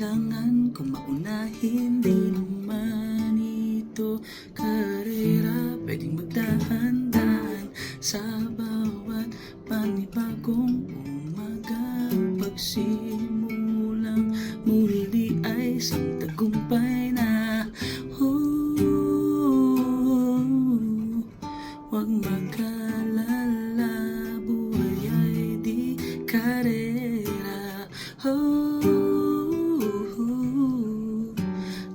kailangan kong mauna, hindi naman ito karera. Pwedeng magdahan-dahan sa bawat panibagong umaga. Pagsimulang muli ay isang tagumpay na. Huwag mag-alala, buhay ay di karera.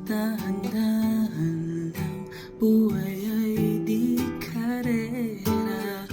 Dahan-dahan lang, buhay ay di karera.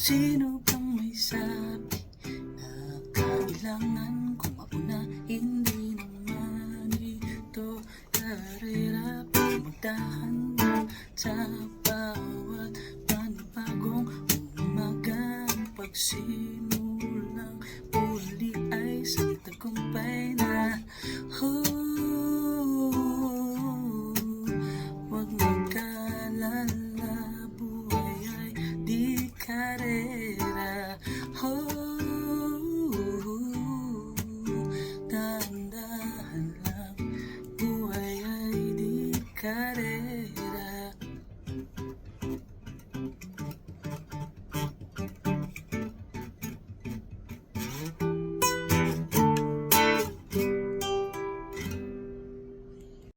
Sino bang may sabi na kailangan kong mauna? Hindi naman ito karera. Magdahan sa bawat panibagong umaga. Pagsimulang muli ay isang tagumpay na. Huwag mag-alala, buhay ay di karera. Dahan-dahan lang, buhay ay di karera.